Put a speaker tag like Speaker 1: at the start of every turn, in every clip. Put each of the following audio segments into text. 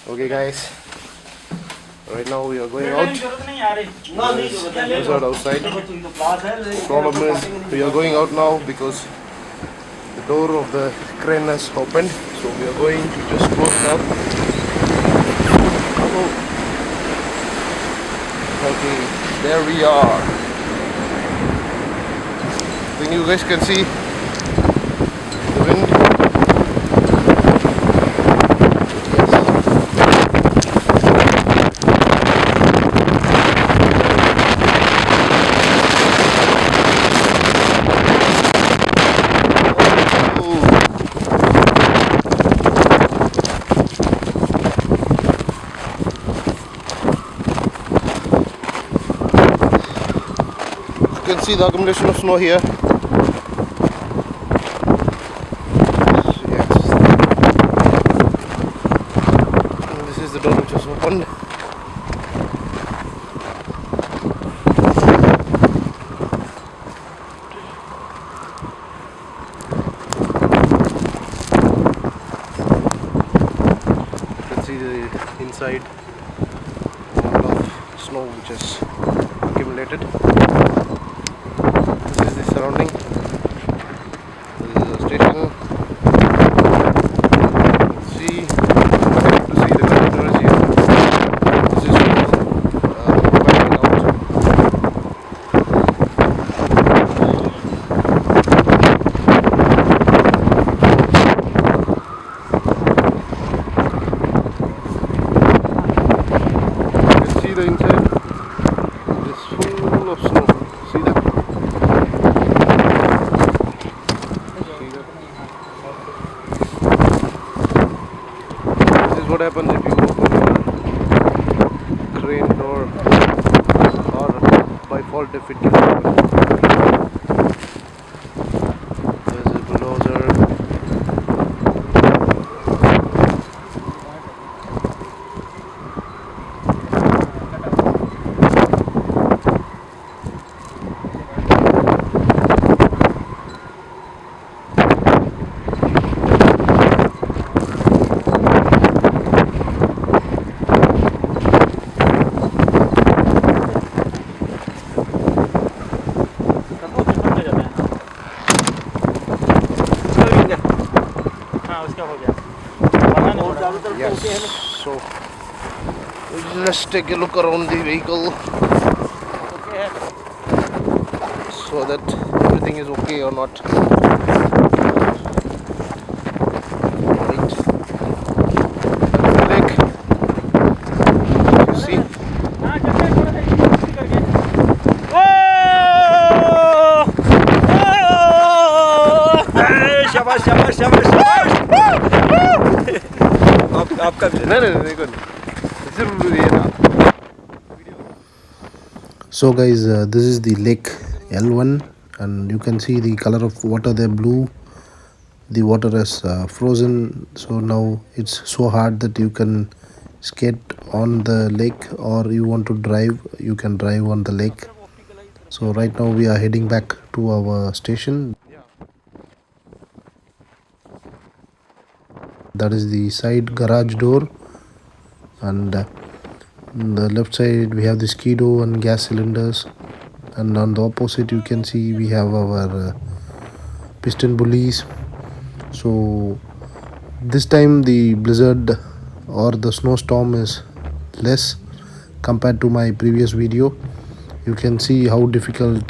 Speaker 1: Okay, guys. Right now we are going out. These are outside. The problem is we are going out now because the door of the crane has opened. So we are going to just close it up. Okay, there we are. I think you guys can see the wind. You can see the accumulation of snow here. Yes. And this is the door which is opened. You can see the inside amount of snow which is accumulated. This is the surrounding. This is the station. See the conductors here. This is all providing out. You can see the inside. It is full of snow. See that? This is what happens if you open your crane door, or by fault if it gets open. There's a bulldozer. Yes, so let's take a look around the vehicle so that everything is okay or not. Right. The lake, you see.
Speaker 2: शाबाश शाबाश शाबाश आपका
Speaker 1: नहीं जरूर ये ना.
Speaker 3: So guys, this is the lake L1, and you can see the color of water there blue. The water is frozen, so now it's so hard that you can skate on the lake, or you want to drive, you can drive on the lake. So right now we are heading back to our station. That is the side garage door, and on the left side we have the skido and gas cylinders, and on the opposite you can see we have our piston bullies. So this time the blizzard or the snowstorm is less compared to my previous video. You can see how difficult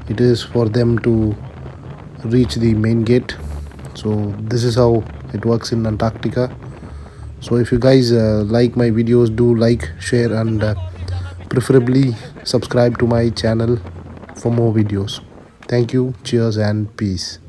Speaker 3: it is for them to reach the main gate. So this is how it works in Antarctica. So if you guys like my videos, do like, share, and preferably subscribe to my channel for more videos. Thank you, cheers, and peace.